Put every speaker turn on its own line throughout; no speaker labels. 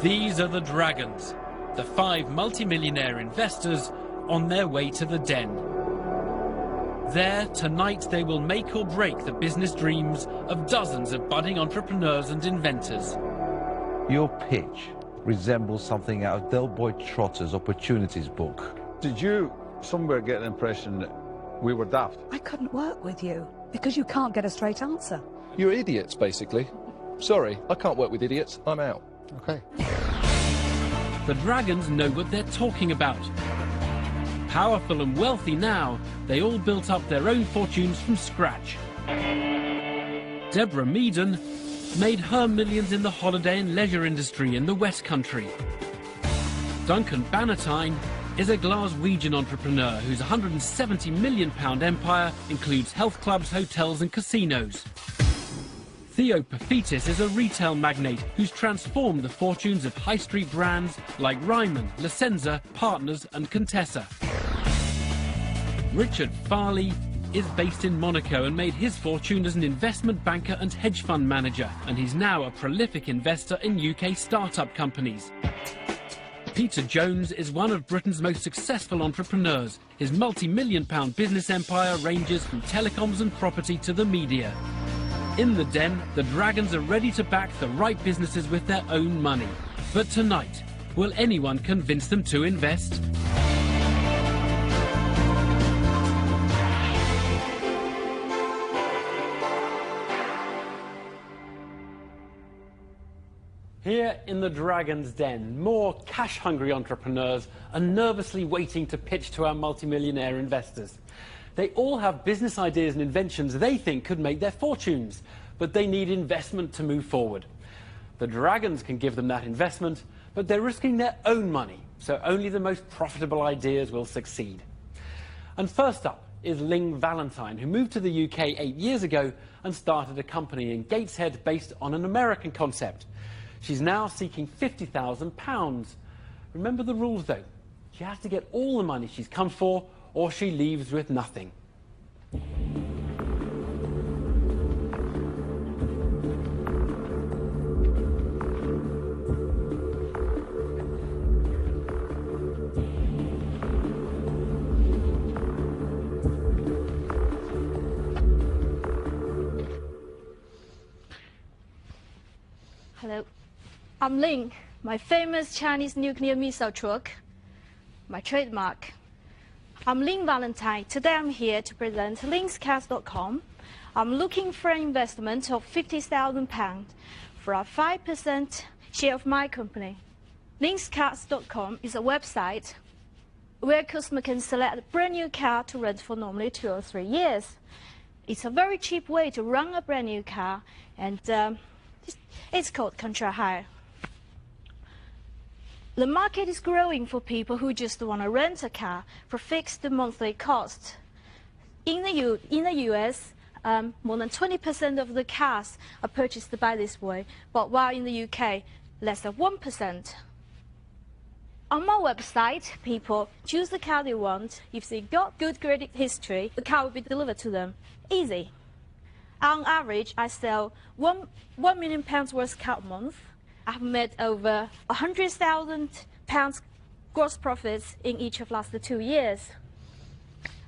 These are the Dragons, the 5 multimillionaire investors on their way to the den. There, tonight, they will make or break the business dreams of dozens of budding entrepreneurs and inventors.
Your pitch resembles something out of Del Boy Trotter's Opportunities book.
Did you somewhere get an impression that we were daft?
I couldn't work with you because you can't get a straight answer.
You're idiots, basically. Sorry, I can't work with idiots. I'm out.
Okay.
The Dragons know what they're talking about. Powerful and wealthy now, they all built up their own fortunes from scratch. Deborah Meaden made her millions in the holiday and leisure industry in the West Country. Duncan Bannatyne is a Glaswegian entrepreneur whose £170 million empire includes health clubs, hotels and casinos. Theo Paphitis is a retail magnate who's transformed the fortunes of high street brands like Ryman, La Senza, Partners and Contessa. Richard Farley is based in Monaco and made his fortune as an investment banker and hedge fund manager, and he's now a prolific investor in UK startup companies. Peter Jones is one of Britain's most successful entrepreneurs. His multi-million-pound business empire ranges from telecoms and property to the media. In the den, the Dragons are ready to back the right businesses with their own money. But tonight, will anyone convince them to invest? Here in the Dragon's Den, more cash-hungry entrepreneurs are nervously waiting to pitch to our multimillionaire investors. They all have business ideas and inventions they think could make their fortunes, but they need investment to move forward. The Dragons can give them that investment, but they're risking their own money, so only the most profitable ideas will succeed. And first up is Ling Valentine, who moved to the UK 8 years ago and started a company in Gateshead based on an American concept. She's now seeking £50,000. Remember the rules, though. She has to get all the money she's come for, or she leaves with nothing.
Hello. I'm Ling, my famous Chinese nuclear missile truck, my trademark. I'm Ling Valentine. Today I'm here to present linkscast.com. I'm looking for an investment of £50,000 for a 5% share of my company. Linkscast.com is a website where customers can select a brand new car to rent for normally 2 or 3 years. It's a very cheap way to run a brand new car, and it's called contract hire. The market is growing for people who just want to rent a car for fixed monthly cost. In the US, more than 20% of the cars are purchased by this way, but while in the UK, less than 1%. On my website, people choose the car they want. If they got good credit history, the car will be delivered to them. Easy. On average, I sell £1 million worth of car a month. I've made over £100,000 gross profits in each of the last 2 years.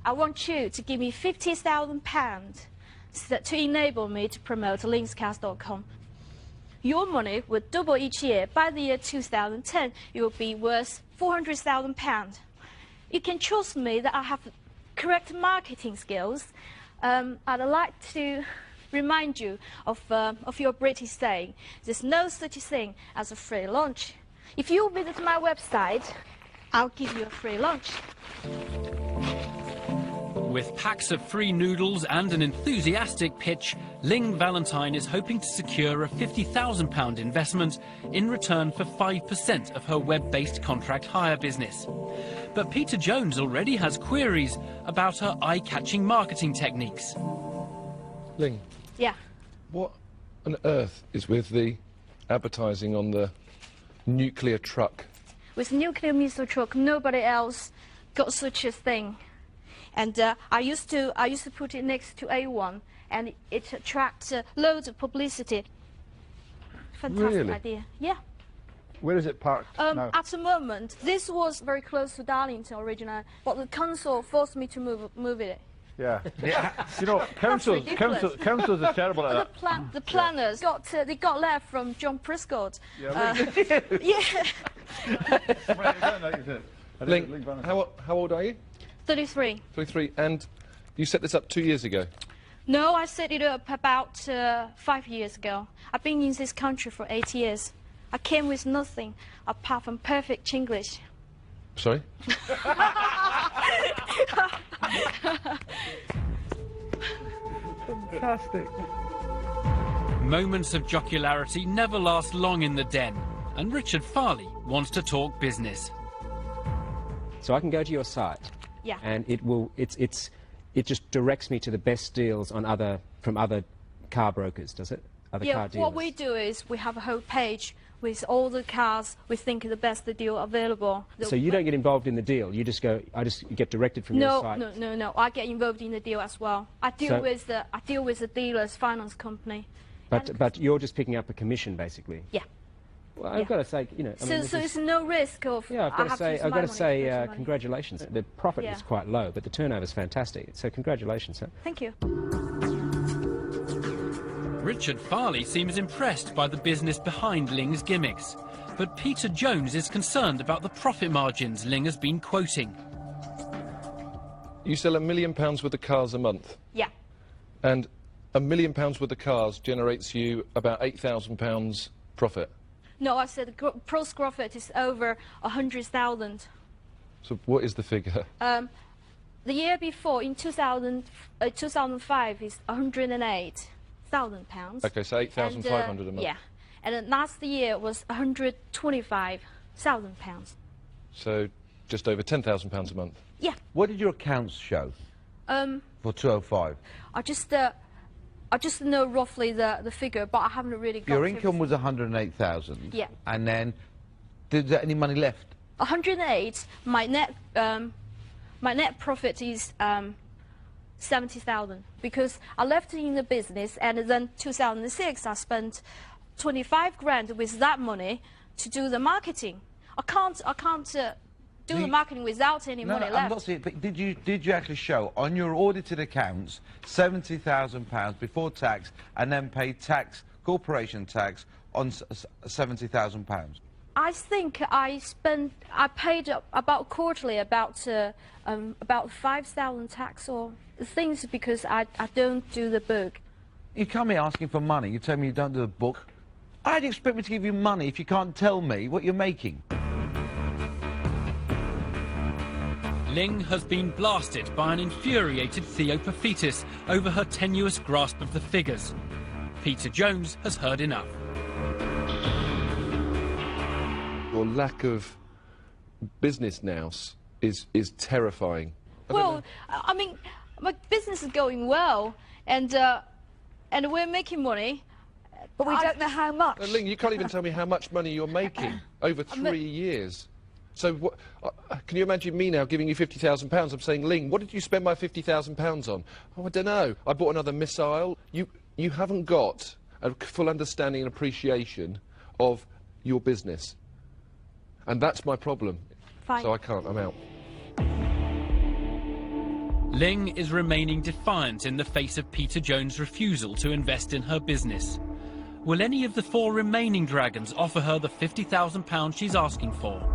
I want you to give me £50,000 to enable me to promote linkscast.com. Your money will double each year. By the year 2010, it will be worth £400,000. You can trust me that I have correct marketing skills. I'd like to remind you of your British saying, there's no such thing as a free lunch. If you visit my website, I'll give you a free lunch.
With packs of free noodles and an enthusiastic pitch, Ling Valentine is hoping to secure a £50,000 investment in return for 5% of her web-based contract hire business. But Peter Jones already has queries about her eye-catching marketing techniques.
Ling.
Yeah.
What on earth is with the advertising on the nuclear truck?
With nuclear missile truck, nobody else got such a thing. And I used to put it next to A1, and it attracts loads of publicity. Fantastic
Really?
idea. Yeah.
Where is it parked now?
At the moment, this was very close to Darlington originally, but the council forced me to move it.
Yeah. You know, councils are terrible at that.
The planners they got left from John Prescott.
Yeah.
Ling, how old are you?
33.
33, and you set this up 2 years ago?
No, I set it up about 5 years ago. I've been in this country for 8 years. I came with nothing apart from perfect English.
Sorry?
Fantastic.
Moments of jocularity never last long in the den, and Richard Farley wants to talk business.
So I can go to your site,
Yeah.
and it just directs me to the best deals on from other car brokers, does it? Other car dealers.
What we do is we have a whole page with all the cars we think are the best deal available.
So you don't get involved in the deal. You just go. You get directed from your site.
No. I get involved in the deal as well. I deal with the dealer's finance company.
But you're just picking up a commission, basically.
Yeah.
Well, I've got to say, you know.
So it's no risk of.
Yeah, I've got to say,
money.
congratulations. The profit is quite low, but the turnover is fantastic. So congratulations, sir.
Thank you.
Richard Farley seems impressed by the business behind Ling's gimmicks, but Peter Jones is concerned about the profit margins Ling has been quoting.
You sell £1 million worth of cars a month,
Yeah.
and £1 million worth of cars generates you about £8,000 profit.
No, I said the gross profit is over 100,000.
So what is the figure?
The year before, in 2005, is 108,000 pounds.
Okay, so 8,500 a month.
Yeah, and then last year was 125,000 pounds.
So just over £10,000 a month.
Yeah.
What did your accounts show for 205?
I just know roughly the figure, but I haven't really got.
Your income was 108,000.
Yeah.
And then, did there any money left?
108. My net profit is 70,000 because I left in the business, and then 2006 I spent 25 grand with that money to do the marketing. I can't do the marketing without any money left.
I'm not saying, but did you actually show on your audited accounts £70,000 before tax, and then pay tax, corporation tax on £70,000?
I think I paid about quarterly about 5,000 tax or things because I don't do the book.
You come here asking for money, you tell me you don't do the book. I'd expect me to give you money if you can't tell me what you're making.
Ling has been blasted by an infuriated Theopophetus over her tenuous grasp of the figures. Peter Jones has heard enough.
Your lack of business nous is terrifying.
Well, I mean, my business is going well, and we're making money,
But we don't know how much.
Ling, you can't even tell me how much money you're making over 3 years. So what, can you imagine me now giving you £50,000? I'm saying, Ling, what did you spend my £50,000 on? Oh, I don't know. I bought another missile. You haven't got a full understanding and appreciation of your business. And that's my problem.
Fine.
So I can't, I'm out.
Ling is remaining defiant in the face of Peter Jones' refusal to invest in her business. Will any of the 4 remaining dragons offer her the £50,000 she's asking for?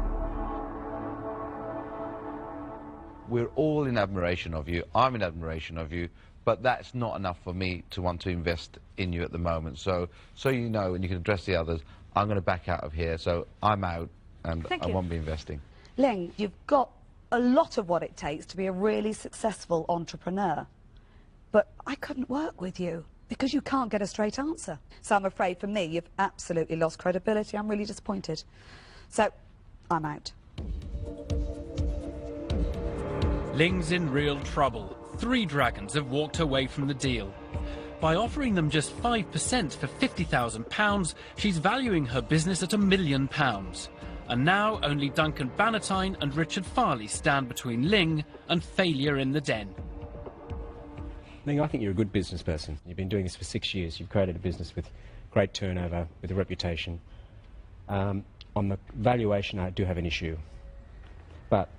We're all in admiration of you. I'm in admiration of you. But that's not enough for me to want to invest in you at the moment. So you know, and you can address the others, I'm going to back out of here. So I'm out, and I won't be investing.
Ling, you've got a lot of what it takes to be a really successful entrepreneur. But I couldn't work with you because you can't get a straight answer. So I'm afraid for me, you've absolutely lost credibility. I'm really disappointed. So I'm out.
Ling's in real trouble. 3 dragons have walked away from the deal. By offering them just 5% for £50,000, she's valuing her business at £1 million. And now only Duncan Bannatyne and Richard Farley stand between Ling and failure in the den.
Ling, I think you're a good business person. You've been doing this for 6 years. You've created a business with great turnover, with a reputation. on the valuation, I do have an issue. But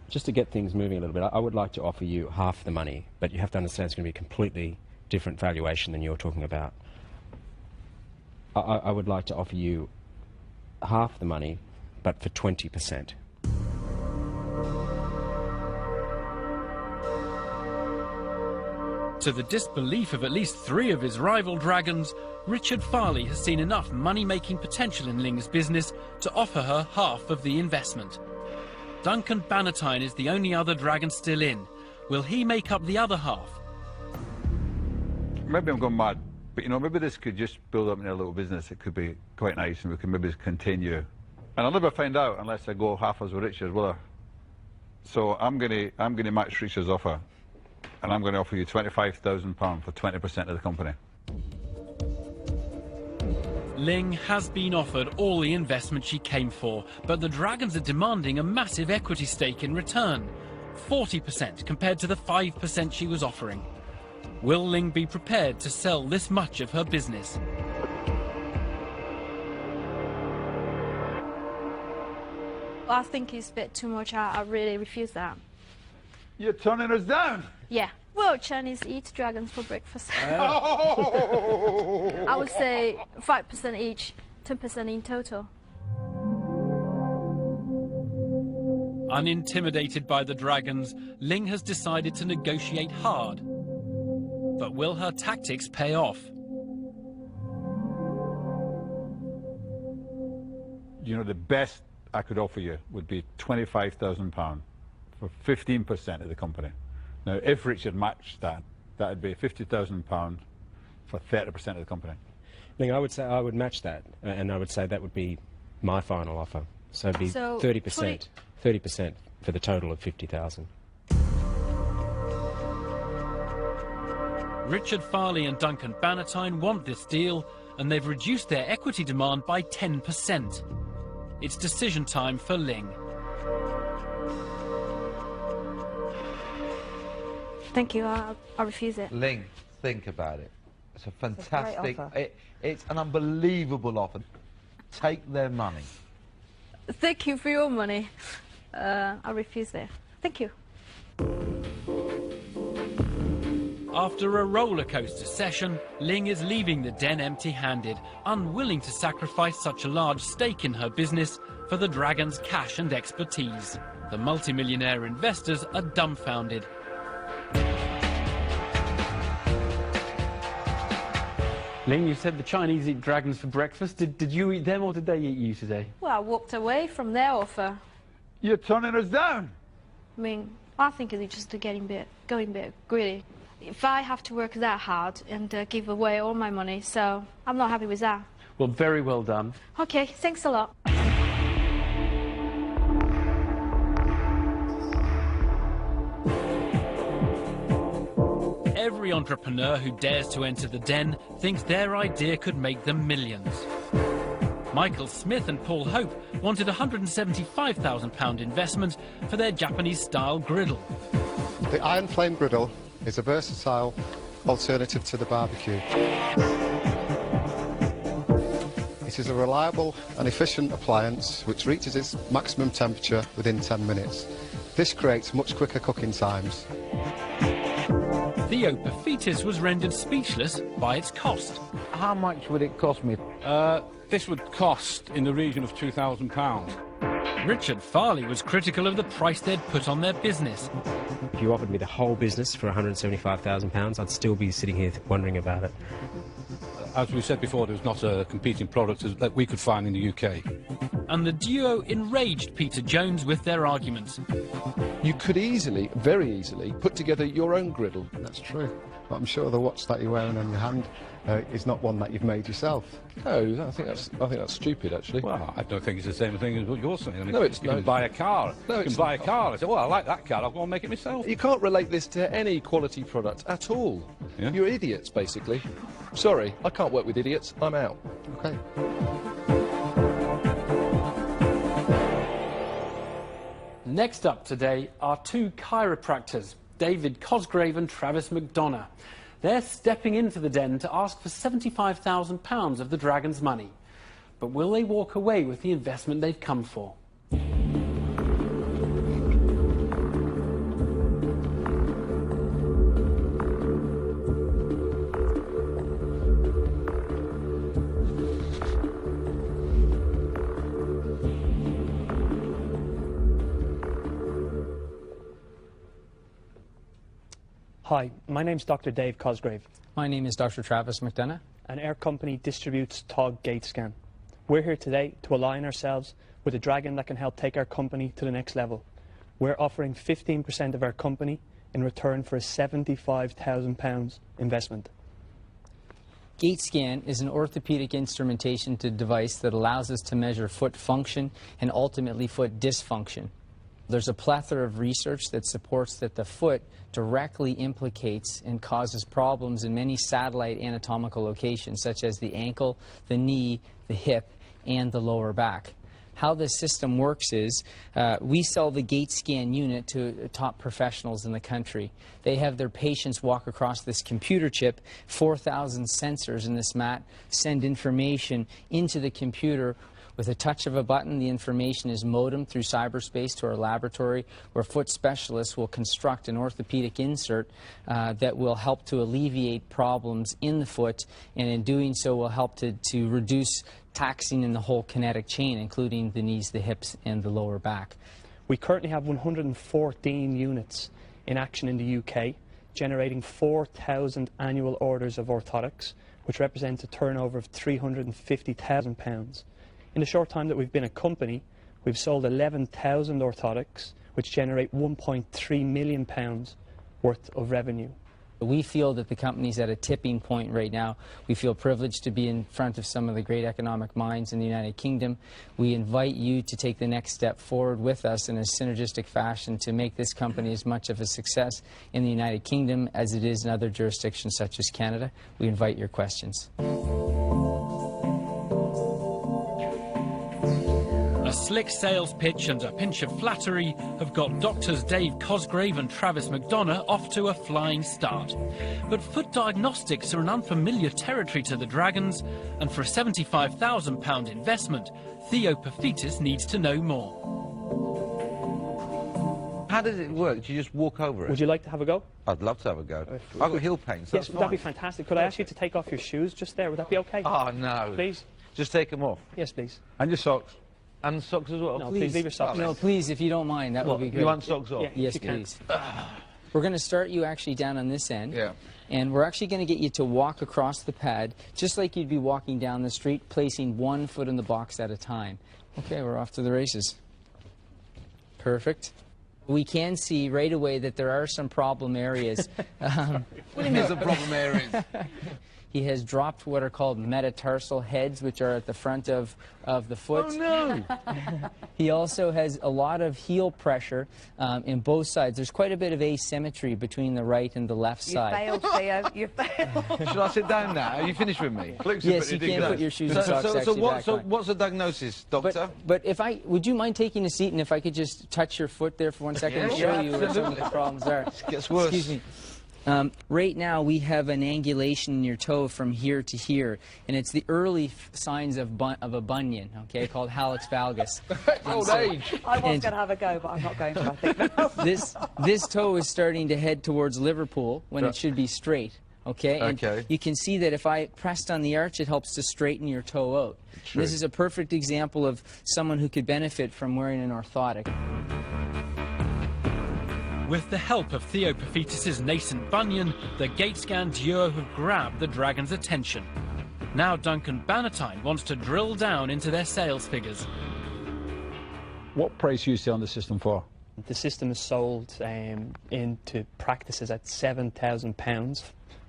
just to get things moving a little bit, I would like to offer you half the money, but you have to understand it's going to be a completely different valuation than you're talking about. I would like to offer you half the money, but for 20%.
To the disbelief of at least 3 of his rival dragons, Richard Farley has seen enough money-making potential in Ling's business to offer her half of the investment. Duncan Bannatyne is the only other dragon still in. Will he make up the other half?
Maybe I'm going mad, but you know, maybe this could just build up into a little business. It could be quite nice, and we could maybe continue. And I'll never find out unless I go half as with Richard, will I? So I'm gonna match Richard's offer, and I'm going to offer you £25,000 for 20% of the company.
Ling has been offered all the investment she came for, but the dragons are demanding a massive equity stake in return. 40% compared to the 5% she was offering. Will Ling be prepared to sell this much of her business?
I think it's a bit too much. I really refuse that.
You're turning us down?
Yeah. Well, Chinese eat dragons for breakfast. I would say 5% each, 10% in total.
Unintimidated by the dragons, Ling has decided to negotiate hard. But will her tactics pay off?
You know, the best I could offer you would be £25,000 for 15% of the company. Now, if Richard matched that, that would be £50,000 for 30% of the company.
Ling, I would say I would match that, and I would say that would be my final offer. So it'd be 30%. 30% for the total of 50,000.
Richard Farley and Duncan Bannatyne want this deal, and they've reduced their equity demand by 10%. It's decision time for Ling.
Thank you. I refuse it.
Ling, think about it. It's a fantastic...
It's a great offer.
It's an unbelievable offer. Take their money.
Thank you for your money. I refuse it. Thank you.
After a roller coaster session, Ling is leaving the den empty-handed, unwilling to sacrifice such a large stake in her business for the dragon's cash and expertise. The multimillionaire investors are dumbfounded. Ling, you said the Chinese eat dragons for breakfast. Did you eat them or did they eat you today?
Well, I walked away from their offer.
You're turning us down?
I mean, I think it's just going a bit greedy. If I have to work that hard and give away all my money, so I'm not happy with that.
Well, very well done.
Okay, thanks a lot.
Every entrepreneur who dares to enter the den thinks their idea could make them millions. Michael Smith and Paul Hope wanted a £175,000 investment for their Japanese-style griddle.
The iron flame griddle is a versatile alternative to the barbecue. It is a reliable and efficient appliance which reaches its maximum temperature within 10 minutes. This creates much quicker cooking times.
Theo Paphitis was rendered speechless by its cost.
How much would it cost me?
This would cost in the region of £2,000.
Richard Farley was critical of the price they'd put on their business.
If you offered me the whole business for £175,000, I'd still be sitting here wondering about it.
As we said before, there's not a competing product that we could find in the UK.
And the duo enraged Peter Jones with their arguments.
You could easily, very easily, put together your own griddle.
That's true. But I'm sure the watch that you're wearing on your hand is not one that you've made yourself.
No, I think that's stupid, actually.
Well, I don't think it's the same thing as what you're saying. I mean,
No, it's
you can
not.
buy a car.
No,
you can
it's
buy a
not.
car. I say, well, I like that car. I'll go and make it myself.
You can't relate this to any quality product at all.
Yeah?
You're idiots, basically. Sorry, I can't work with idiots. I'm out.
Okay.
Next up today are two chiropractors, David Cosgrave and Travis McDonough. They're stepping into the den to ask for £75,000 of the dragon's money. but will they walk away with the investment they've come for?
Hi, my name's Dr. Dave Cosgrave.
My name is Dr. Travis McDonough.
And our company distributes TOG gate scan. We're here today to align ourselves with a dragon that can help take our company to the next level. We're offering 15% of our company in return for a £75,000 investment.
Gait scan is an orthopedic instrumentation device that allows us to measure foot function and ultimately foot dysfunction. There's a plethora of research that supports that the foot directly implicates and causes problems in many satellite anatomical locations, such as the ankle, the knee, the hip, and the lower back. How this system works is we sell the gait scan unit to top professionals in the country. They have their patients walk across this computer chip, 4,000 sensors in this mat, send information into the computer. With a touch of a button, the information is modemed through cyberspace to our laboratory, where foot specialists will construct an orthopedic insert that will help to alleviate problems in the foot, and in doing so will help to reduce taxing in the whole kinetic chain, including the knees, the hips, and the lower back.
We currently have 114 units in action in the UK, generating 4,000 annual orders of orthotics, which represents a turnover of £350,000. In the short time that we've been a company, we've sold 11,000 orthotics, which generate £1.3 million worth of revenue.
We feel that the company's at a tipping point right now. We feel privileged to be in front of some of the great economic minds in the United Kingdom. We invite you to take the next step forward with us in a synergistic fashion to make this company as much of a success in the United Kingdom as it is in other jurisdictions such as Canada. We invite your questions.
A slick sales pitch and a pinch of flattery have got doctors Dave Cosgrave and Travis McDonough off to a flying start. But foot diagnostics are an unfamiliar territory to the Dragons, and for a £75,000 investment, Theo Paphitis needs to know more.
How does it work? Do you just walk over it?
Would you like to have a go?
I'd love to have a go. I've got heel pain, so
yes,
that's
that'd be
fine.
fantastic. Could I ask you to take off your shoes just there? Would that be okay?
Oh, no.
Please?
Just take them off.
Yes, please.
And your socks.
And socks as well?
No, please leave your socks.
No, please, if you don't mind, that would be great.
You want socks off?
Yeah,
yes, please. We're going to start you actually down on this end.
Yeah.
And we're actually going to get you to walk across the pad, just like you'd be walking down the street, placing one foot in the box at a time. Okay, we're off to the races. Perfect. We can see right away that there are some problem areas.
What do you mean some problem areas?
He has dropped what are called metatarsal heads, which are at the front of the foot.
Oh, no!
He also has a lot of heel pressure in both sides. There's quite a bit of asymmetry between the right and the left side.
You failed, Theo. You failed.
Should I sit down now? Are you finished with me?
Yes, you can put your shoes and socks actually back on.
What's the diagnosis, doctor?
But if would you mind taking a seat, and if I could just touch your foot there for 1 second and show you what some of the problems are.
It gets worse.
Excuse me. Right now we have an angulation in your toe from here to here, and it's the early signs of a bunion, okay, called hallux valgus.
Old age.
I was going to have a go, but I'm not going to, I think.
This toe is starting to head towards Liverpool when it should be straight, okay? And you can see that if I pressed on the arch, it helps to straighten your toe out. This is a perfect example of someone who could benefit from wearing an orthotic.
With the help of Theo Paphitis' nascent bunion, the gait scan duo have grabbed the Dragons' attention. Now Duncan Bannatyne wants to drill down into their sales figures.
What price you sell on the system for?
The system is sold into practices at £7,000.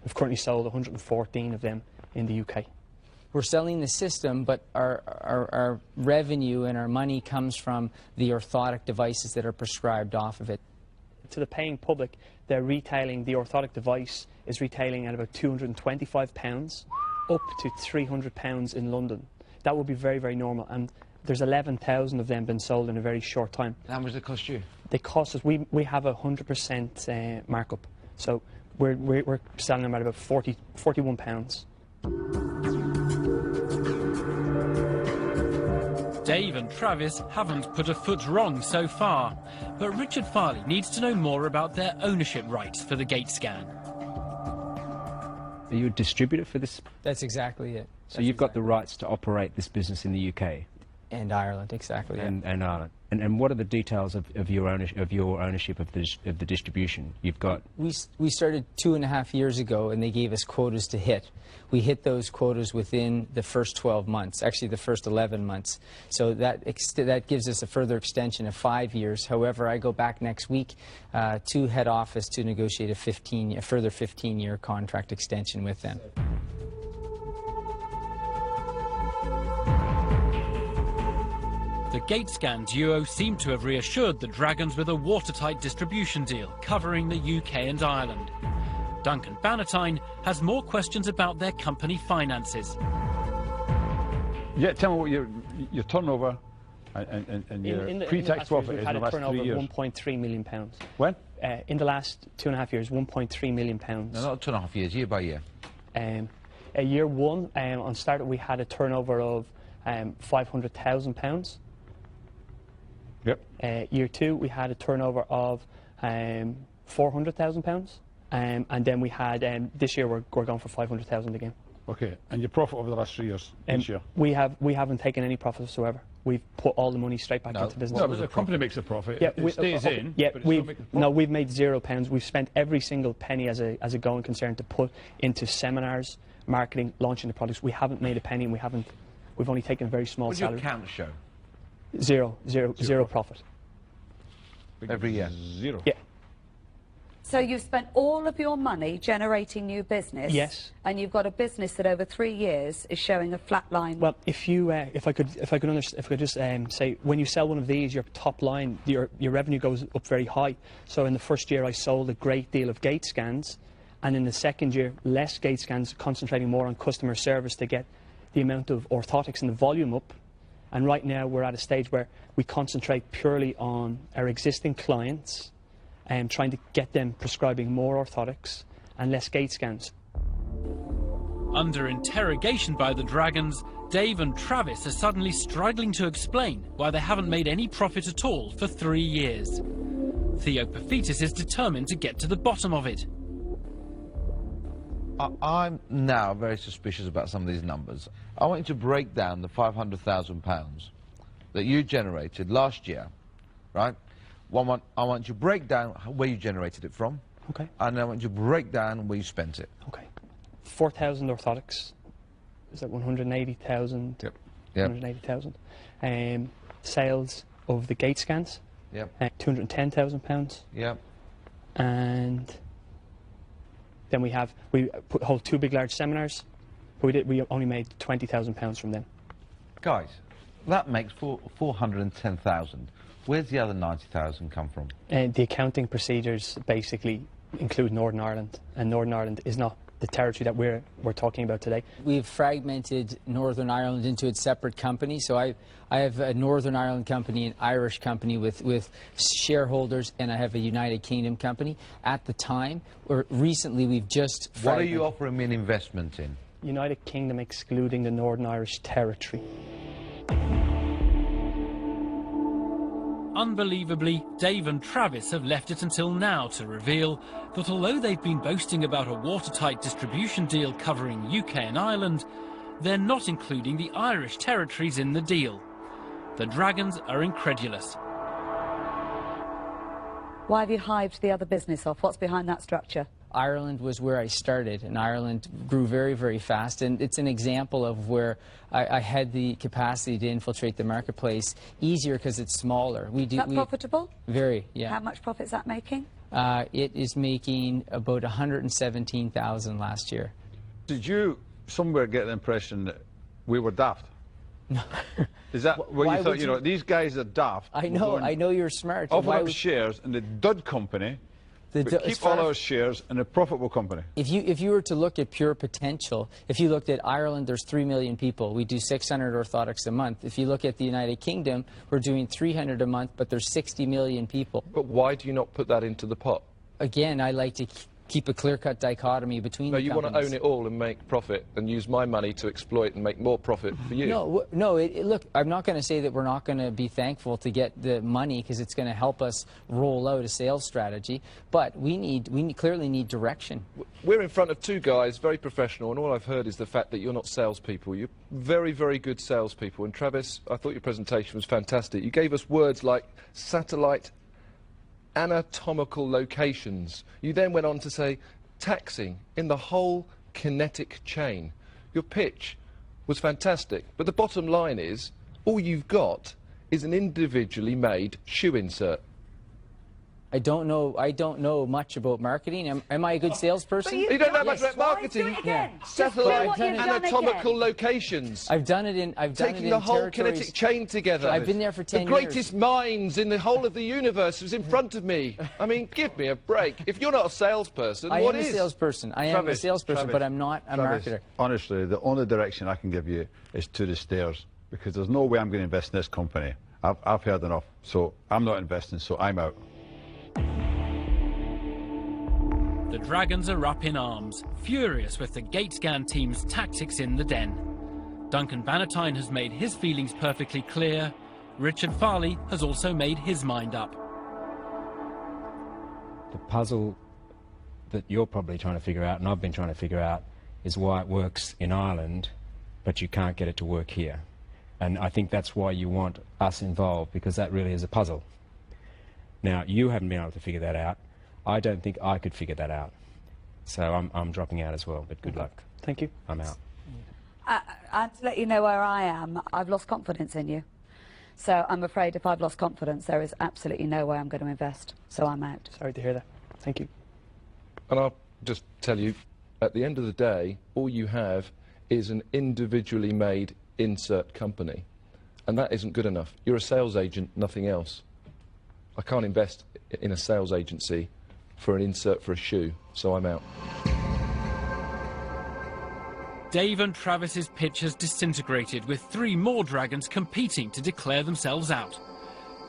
We've currently sold 114 of them in the UK.
We're selling the system, but our revenue and our money comes from the orthotic devices that are prescribed off of it.
To the paying public, they're retailing, the orthotic device is retailing at about £225, up to £300 in London. That would be very, very normal, and there's 11,000 of them been sold in a very short time.
How much does it cost you?
They cost us, we have a 100% markup, so we're selling them at about £41.
Dave and Travis haven't put a foot wrong so far, but Richard Farley needs to know more about their ownership rights for the gate scan.
Are you a distributor for this?
That's exactly it.
So you've got the rights to operate this business in the UK?
And Ireland, exactly.
And Ireland. And what are the details of your ownership of the distribution? You've got...
We started 2.5 years ago, and they gave us quotas to hit. We hit those quotas within the first 12 months, actually the first 11 months. So that gives us a further extension of 5 years. However, I go back next week to head office to negotiate a further 15-year contract extension with them.
The gate scan duo seem to have reassured the Dragons with a watertight distribution deal covering the UK and Ireland. Duncan Bannatyne has more questions about their company finances.
Yeah, tell me what your turnover and your pre-tax profit is in the last 3 years.
We had a turnover of £1.3 million.
When?
In the last 2.5 years, £1.3 million.
No, not 2.5 years, year by year.
Year one, on start, we had a turnover of £500,000.
Yep.
Year two, we had a turnover of £400,000. And then we had, this year we're going for 500,000 again.
Okay, and your profit over the last 3 years, this year?
We haven't taken any profit whatsoever. We've put all the money straight back into business.
No, but the company makes a profit.
Yeah,
it stays in.
Yeah,
but
we've made £0. We've spent every single penny as a going concern to put into seminars, marketing, launching the products. We haven't made a penny, and we've only taken a very small salary.
What does your account show?
Zero profit.
Every year?
Zero?
Yeah.
So you've spent all of your money generating new business.
Yes.
And you've got a business that over 3 years is showing a flat line.
Well, if I could just say, when you sell one of these, your top line, your revenue goes up very high. So in the first year, I sold a great deal of gate scans, and in the second year, less gate scans, concentrating more on customer service to get the amount of orthotics and the volume up. And right now, we're at a stage where we concentrate purely on our existing clients and trying to get them prescribing more orthotics and less gate scans.
Under interrogation by the Dragons, Dave and Travis are suddenly struggling to explain why they haven't made any profit at all for 3 years. Theo Paphitis is determined to get to the bottom of it.
I'm now very suspicious about some of these numbers. I want you to break down the £500,000 that you generated last year, right? I want you to break down where you generated it from.
Okay.
And I want you to break down where you spent it.
Okay. 4,000 orthotics. Is that 180,000?
Yep.
180,000. Sales of the gate scans.
Yep.
£210,000.
Yep.
And then we hold 2 big large seminars. But we only made £20,000 from them.
Guys, that makes 410,000. Where's the other 90,000 come from?
The accounting procedures basically include Northern Ireland, and Northern Ireland is not the territory that we're talking about today.
We've fragmented Northern Ireland into its separate companies. So I have a Northern Ireland company, an Irish company with shareholders, and I have a United Kingdom company. At the time, or recently, we've just fragmented.
What are you offering me an investment in?
United Kingdom excluding the Northern Irish territory.
Unbelievably, Dave and Travis have left it until now to reveal that although they've been boasting about a watertight distribution deal covering UK and Ireland, they're not including the Irish territories in the deal. The Dragons are incredulous.
Why have you hived the other business off? What's behind that structure?
Ireland was where I started, and Ireland grew very, very fast. And it's an example of where I had the capacity to infiltrate the marketplace easier because it's smaller.
Is that profitable?
Very, yeah.
How much profit is that making?
It is making about 117,000 last year.
Did you somewhere get the impression that we were daft? No. Is that what you thought? You know, these guys are daft.
I know you're smart.
Offer up shares in the dud company. But keep all our shares in a profitable company.
If you were to look at pure potential, if you looked at Ireland, there's 3 million people. We do 600 orthotics a month. If you look at the United Kingdom, we're doing 300 a month, but there's 60 million people.
But why do you not put that into the pot?
Again, I like to keep a clear-cut dichotomy between
No,
the
you want to
companies.
own it all and make profit and use my money to exploit and make more profit for you.
No, look, I'm not going to say that we're not going to be thankful to get the money because it's going to help us roll out a sales strategy, but we clearly need direction.
We're in front of two guys, very professional, and all I've heard is the fact that you're not salespeople. You're very, very good salespeople. And Travis, I thought your presentation was fantastic. You gave us words like satellite anatomical locations. You then went on to say taxing in the whole kinetic chain. Your pitch was fantastic, but the bottom line is all you've got is an individually made shoe insert.
I don't know much about marketing. Am I a good salesperson?
You don't know much about marketing.
Do it again.
Satellite
Just do what you've done
anatomical
again.
locations.
I've done it in
Taking the whole kinetic chain together.
I've been there for 10
years. The greatest minds in the whole of the universe was in front of me. I mean, give me a break. If you're not a salesperson, what is?
I am a salesperson. I am a salesperson, but I'm not a marketer.
Honestly, the only direction I can give you is to the stairs, because there's no way I'm going to invest in this company. I've heard enough, so I'm not investing, so I'm out.
The Dragons are up in arms, furious with the Gatescan team's tactics in the den. Duncan Bannatyne has made his feelings perfectly clear. Richard Farley has also made his mind up.
The puzzle that you're probably trying to figure out, and I've been trying to figure out, is why it works in Ireland, but you can't get it to work here. And I think that's why you want us involved, because that really is a puzzle. Now, you haven't been able to figure that out. I don't think I could figure that out. So I'm dropping out as well, but good luck.
Thank you.
I'm out.
And to let you know where I am, I've lost confidence in you. So I'm afraid if I've lost confidence, there is absolutely no way I'm going to invest. So I'm out.
Sorry to hear that. Thank you.
And I'll just tell you, at the end of the day, all you have is an individually made insert company. And that isn't good enough. You're a sales agent, nothing else. I can't invest in a sales agency for an insert for a shoe, so I'm out.
Dave and Travis's pitch has disintegrated, with 3 more dragons competing to declare themselves out.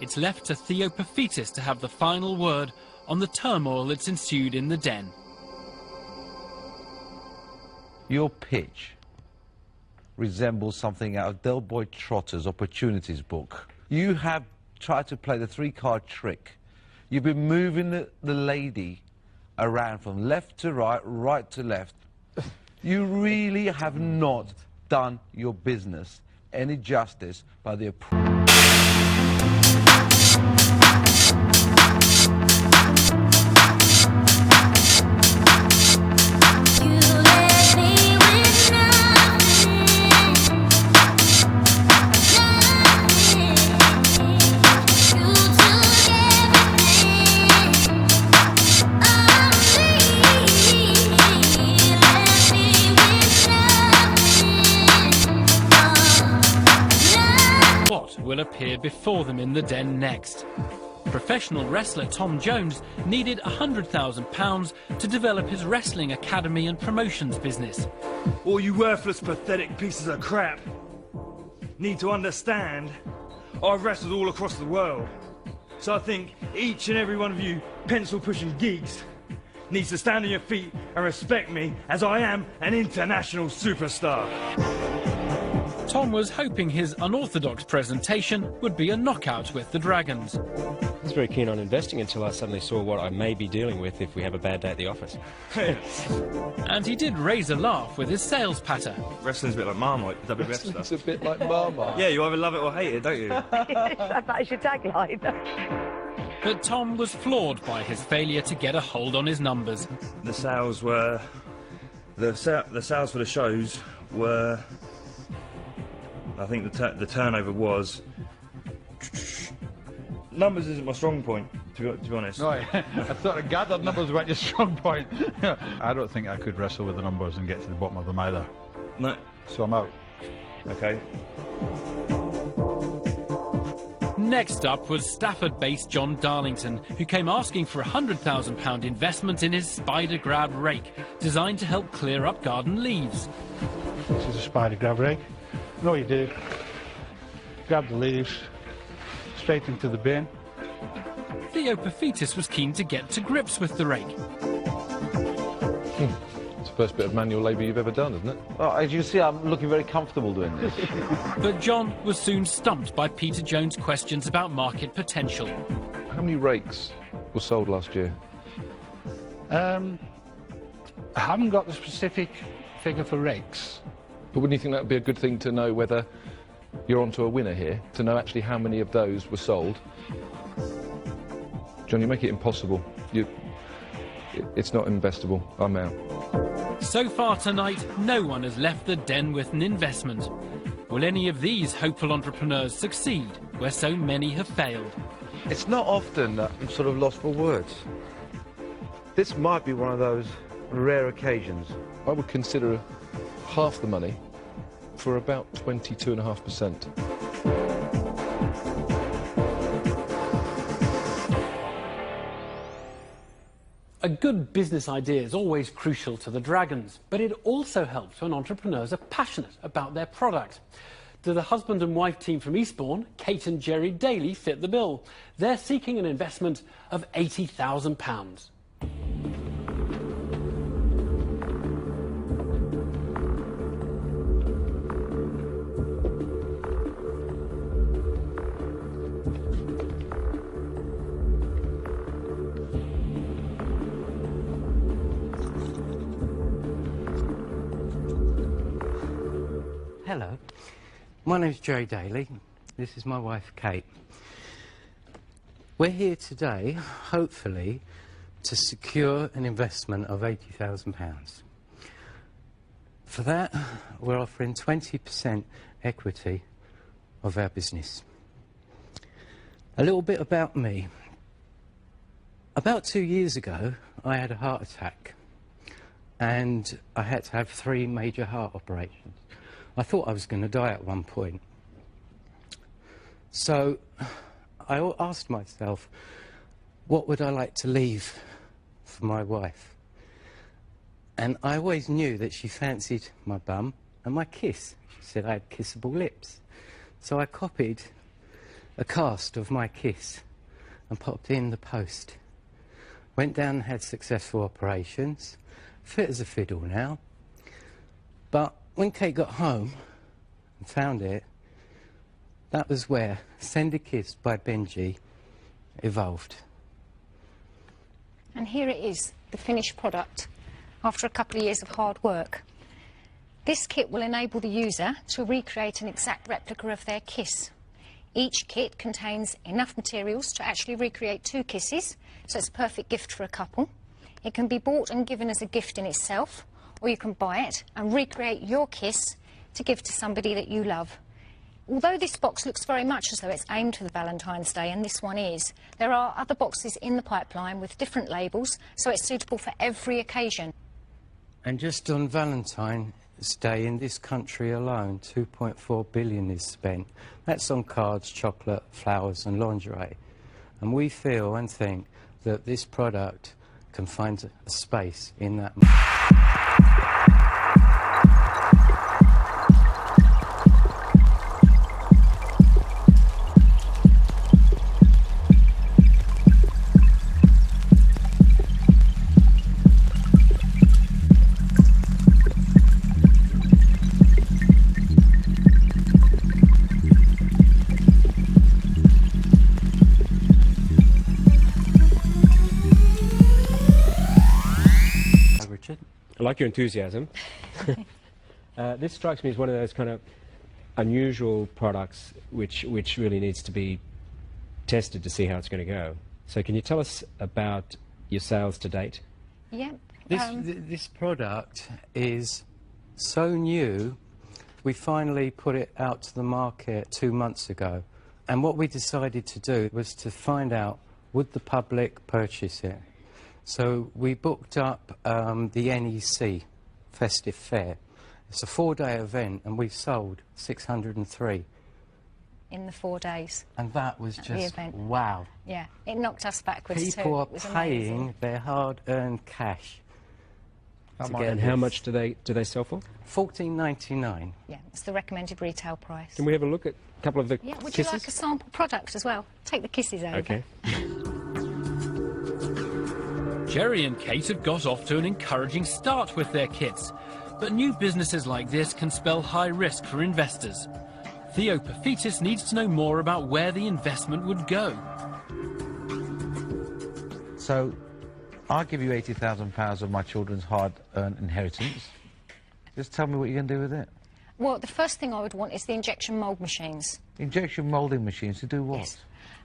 It's left to Theopophetus to have the final word on the turmoil that's ensued in the den.
Your pitch resembles something out of Del Boy Trotter's Opportunities book. You have tried to play the 3-card trick. You've been moving the lady around from left to right, right to left. You really have not done your business any justice by the
will appear before them in the den next. Professional wrestler Tom Jones needed £100,000 to develop his wrestling academy and promotions business.
All you worthless, pathetic pieces of crap need to understand I've wrestled all across the world. So I think each and every one of you pencil-pushing geeks needs to stand on your feet and respect me, as I am an international superstar.
Tom was hoping his unorthodox presentation would be a knockout with the Dragons.
I was very keen on investing until I suddenly saw what I may be dealing with if we have a bad day at the office.
And he did raise a laugh with his sales patter.
Wrestling's a bit like Marmite, the WWF stuff.
It's a bit like Marmite.
Yeah, you either love it or hate it, don't you?
That's your tagline.
But Tom was floored by his failure to get a hold on his numbers.
The sales were... The sales for the shows were... I think the turnover was... Numbers isn't my strong point, to be honest.
No, I thought I gathered numbers weren't your strong point. I don't think I could wrestle with the numbers and get to the bottom of them either.
No.
So I'm out.
Okay.
Next up was Stafford-based John Darlington, who came asking for a £100,000 investment in his spider grab rake, designed to help clear up garden leaves.
This is a spider grab rake. And all you do, grab the leaves, straight into the bin.
Theopophetus was keen to get to grips with the rake.
First bit of manual labour you've ever done, isn't it?
Well, as you see, I'm looking very comfortable doing this.
But John was soon stumped by Peter Jones' questions about market potential.
How many rakes were sold last year?
I haven't got the specific figure for rakes.
But wouldn't you think that would be a good thing to know whether you're onto a winner here, to know actually how many of those were sold? John, you make it impossible. It's not investable. I'm out.
So far tonight, no one has left the den with an investment. Will any of these hopeful entrepreneurs succeed where so many have failed?
It's not often that I'm sort of lost for words. This might be one of those rare occasions.
I would consider half the money for about 22.5%.
A good business idea is always crucial to the Dragons, but it also helps when entrepreneurs are passionate about their product. Do the husband and wife team from Eastbourne, Kate and Jerry Daly, fit the bill? They're seeking an investment of £80,000.
Hello, my name's Jerry Daly. This is my wife, Kate. We're here today, hopefully, to secure an investment of £80,000. For that, we're offering 20% equity of our business. A little bit about me. About 2 years ago, I had a heart attack, and I had to have 3 major heart operations. I thought I was going to die at one point. So I asked myself, what would I like to leave for my wife? And I always knew that she fancied my bum and my kiss. She said I had kissable lips. So I copied a cast of my kiss and popped it in the post. Went down and had successful operations. Fit as a fiddle now. But when Kate got home and found it, that was where Send a Kiss by Benji evolved.
And here it is, the finished product, after a couple of years of hard work. This kit will enable the user to recreate an exact replica of their kiss. Each kit contains enough materials to actually recreate 2 kisses, so it's a perfect gift for a couple. It can be bought and given as a gift in itself, or you can buy it and recreate your kiss to give to somebody that you love. Although this box looks very much as though it's aimed for the Valentine's Day, and this one is, there are other boxes in the pipeline with different labels, so it's suitable for every occasion.
And just on Valentine's Day in this country alone, 2.4 billion is spent. That's on cards, chocolate, flowers and lingerie. And we feel and think that this product can find a space in that.
I like your enthusiasm. This strikes me as one of those kind of unusual products which really needs to be tested to see how it's going to go. So can you tell us about your sales to date?
Yeah.
This product is so new, we finally put it out to the market 2 months ago. And what we decided to do was to find out, would the public purchase it? So we booked up the NEC Festive Fair. It's a 4-day event, and we've sold 603.
In the 4 days.
And that was just, wow.
Yeah, it knocked us backwards too.
People are
It was
paying
amazing.
their hard-earned cash.
And how much do they sell for?
$14.99.
Yeah, it's the recommended retail price.
Can we have a look at a couple of the
Yeah, would
kisses?
you like a sample product as well? Take the kisses over.
Okay.
Jerry and Kate have got off to an encouraging start with their kits, but new businesses like this can spell high risk for investors. Theo Paphitis needs to know more about where the investment would go.
So, I'll give you £80,000 of my children's hard-earned inheritance. Just tell me what you're going to do with it.
Well, the first thing I would want is the injection mould machines.
Injection moulding machines to do what?
Yes.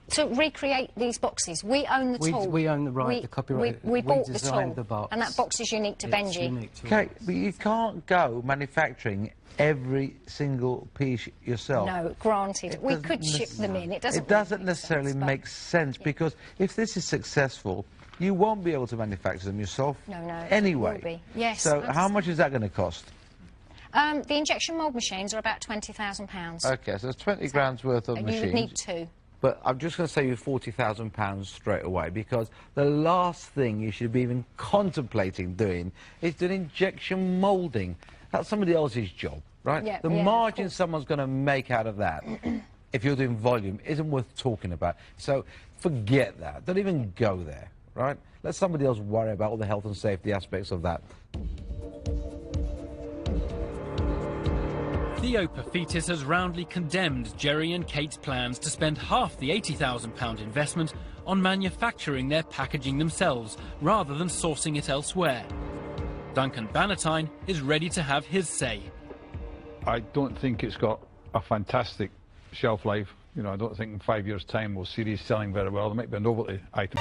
To recreate these boxes. We own the tool.
We own the right, the copyright.
We bought the
designed
tool,
the box.
and that box is unique to Benji.
Okay, but you can't go manufacturing every single piece yourself.
No, granted. We could ship them in. It doesn't
necessarily make sense, because if this is successful, you won't be able to manufacture them yourself.
No,
anyway.
It will be. Yes.
So how much is that going to cost?
The injection mould machines are about £20,000.
Okay, so it's 20 grand's worth of machines.
You would need two.
But I'm just going to save you £40,000 straight away, because the last thing you should be even contemplating doing is doing injection moulding. That's somebody else's job, right?
Yeah,
the margin someone's going to make out of that, if you're doing volume, isn't worth talking about. So forget that. Don't even go there, right? Let somebody else worry about all the health and safety aspects of that.
Theo Paphitis has roundly condemned Jerry and Kate's plans to spend half the £80,000 investment on manufacturing their packaging themselves, rather than sourcing it elsewhere. Duncan Bannatyne is ready to have his say.
I don't think it's got a fantastic shelf life. You know, I don't think in 5 years' time we'll see these selling very well. There might be a novelty item.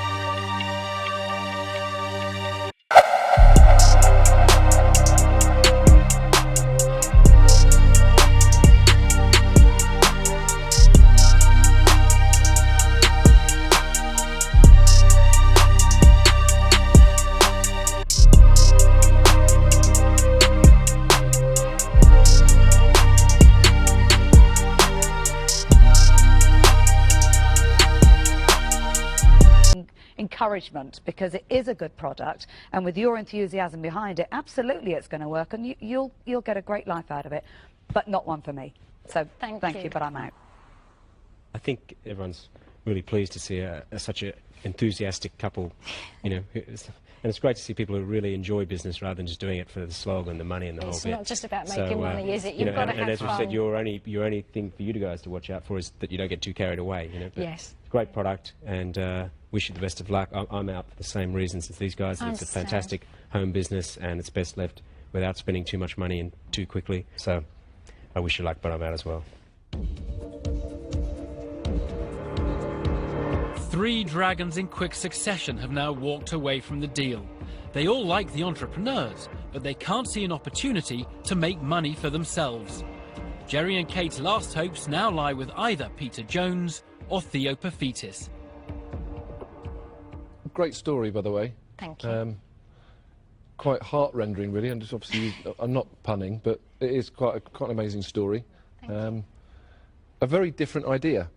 Encouragement, because it is a good product, and with your enthusiasm behind it, absolutely it's going to work, and you'll get a great life out of it, but not one for me. So thank you, but I'm out.
I think everyone's really pleased to see such an enthusiastic couple, you know, and it's great to see people who really enjoy business rather than just doing it for the slogan, the money and the whole bit.
It's not just about making money, is it? You've got to have fun.
And as we said, your only thing for you guys to watch out for is that you don't get too carried away, you know. But
yes.
Great product, and wish you the best of luck. I'm out for the same reasons as these guys. It's a fantastic home business, and it's best left without spending too much money and too quickly. So I wish you luck, but I'm out as well.
3 dragons in quick succession have now walked away from the deal. They all like the entrepreneurs, but they can't see an opportunity to make money for themselves. Jerry and Kate's last hopes now lie with either Peter Jones or Theo Paphitis.
Great story, by the way.
Thank you.
Quite heart-rendering, really, and just obviously, I'm not punning, but it is quite an amazing story. A very different idea.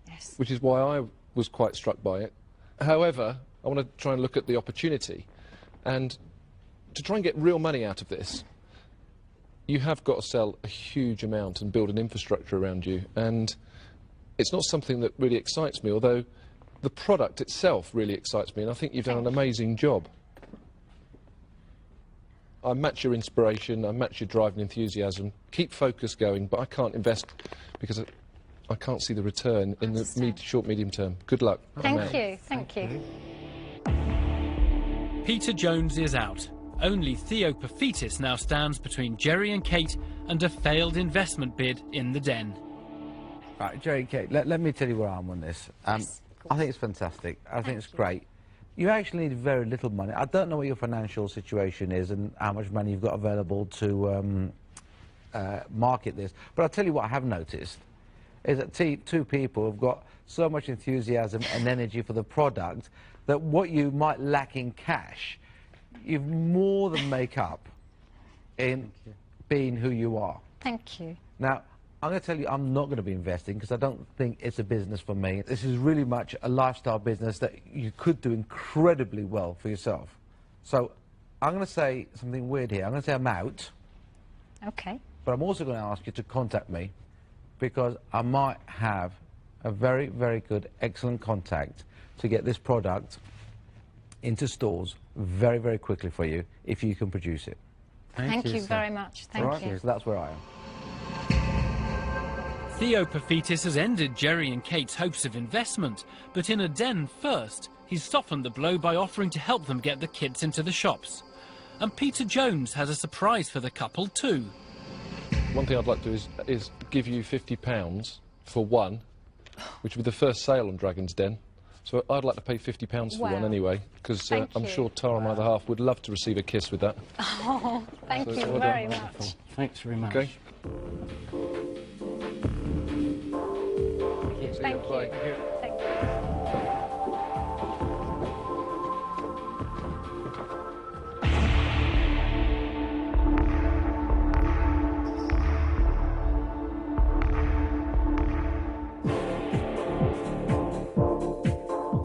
Yes.
Which is why I was quite struck by it. However, I want to try and look at the opportunity, and to try and get real money out of this, you have got to sell a huge amount and build an infrastructure around you, and it's not something that really excites me, although the product itself really excites me, and I think you've done an amazing job. I match your inspiration, I match your drive and enthusiasm. Keep focus going, but I can't invest because I can't see the return in the short, medium term. Good luck.
Thank you. Thank you.
Peter Jones is out. Only Theo Paphitis now stands between Jerry and Kate and a failed investment bid in the den.
Right, Jerry and Kate, let me tell you where I am on this. I think it's fantastic. I think it's great. You actually need very little money. I don't know what your financial situation is and how much money you've got available to market this, but I'll tell you what I have noticed is that two people have got so much enthusiasm and energy for the product that what you might lack in cash, you've more than make up in being who you are.
Thank you.
Now, I'm going to tell you I'm not going to be investing because I don't think it's a business for me. This is really much a lifestyle business that you could do incredibly well for yourself. So I'm going to say something weird here. I'm going to say I'm out.
Okay.
But I'm also going to ask you to contact me because I might have a very, very good, excellent contact to get this product into stores very, very quickly for you if you can produce it.
Thank you very much. Thank you.
So that's where I am.
Theo Paphitis has ended Jerry and Kate's hopes of investment, but in a den first, he's softened the blow by offering to help them get the kits into the shops. And Peter Jones has a surprise for the couple too.
One thing I'd like to do is give you £50 for one, which will be the first sale on Dragon's Den. So I'd like to pay £50 for one anyway, because I'm sure Tara, my other half, would love to receive a kiss with that.
Oh, thank you very much.
Thanks very much.
Okay.
Thank you. Thank you.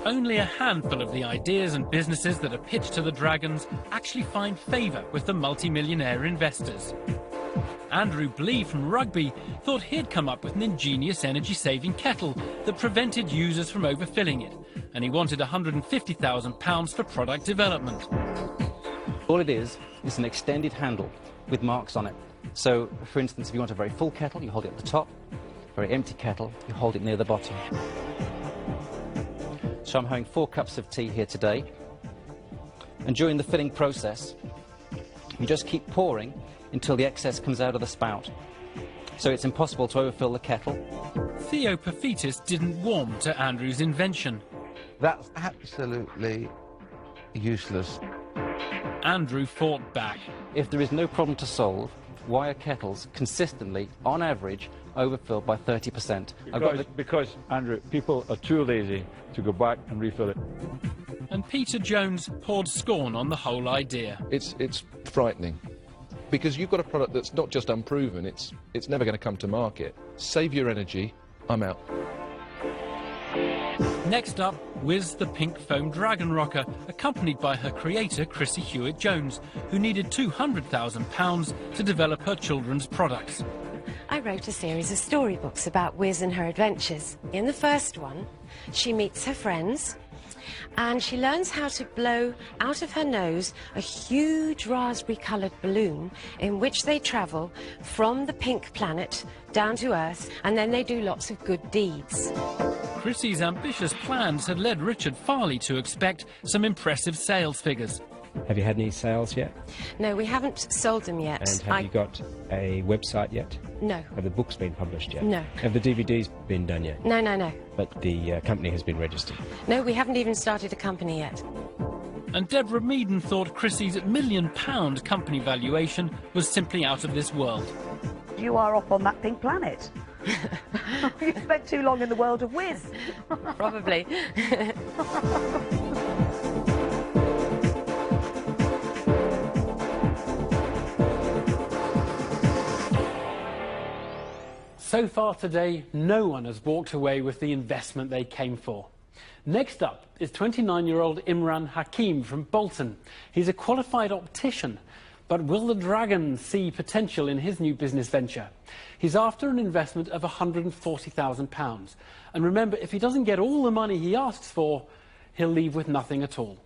Only a handful of the ideas and businesses that are pitched to the Dragons actually find favour with the multi-millionaire investors. Andrew Blee from Rugby thought he'd come up with an ingenious energy-saving kettle that prevented users from overfilling it, and he wanted £150,000 for product development.
All it is an extended handle with marks on it. So, for instance, if you want a very full kettle, you hold it at the top. A very empty kettle, you hold it near the bottom. So I'm having 4 cups of tea here today. And during the filling process, you just keep pouring until the excess comes out of the spout. So it's impossible to overfill the kettle.
Theo Paphitis didn't warm to Andrew's invention.
That's absolutely useless.
Andrew fought back.
If there is no problem to solve, why are kettles consistently, on average, overfilled by 30%?
Because, Andrew, people are too lazy to go back and refill it.
And Peter Jones poured scorn on the whole idea.
It's frightening. Because you've got a product that's not just unproven, it's never going to come to market. Save your energy, I'm out.
Next up, Wiz the pink foam dragon rocker, accompanied by her creator, Chrissy Hewitt-Jones, who needed £200,000 to develop her children's products.
I wrote a series of storybooks about Wiz and her adventures. In the first one, she meets her friends, and she learns how to blow out of her nose a huge raspberry-coloured balloon in which they travel from the pink planet down to Earth, and then they do lots of good deeds.
Chrissy's ambitious plans had led Richard Farley to expect some impressive sales figures.
Have you had any sales yet?
No, we haven't sold them yet.
And have you got a website yet?
No.
Have the books been published yet?
No.
Have the DVDs been done yet?
No, no, no.
But the company has been registered?
No, we haven't even started a company yet.
And Deborah Meaden thought Chrissy's £1 million company valuation was simply out of this world.
You are off on that pink planet. You spent too long in the world of Wiz.
Probably.
So far today, no one has walked away with the investment they came for. Next up is 29-year-old Imran Hakim from Bolton. He's a qualified optician, but will the Dragons see potential in his new business venture? He's after an investment of £140,000. And remember, if he doesn't get all the money he asks for, he'll leave with nothing at all.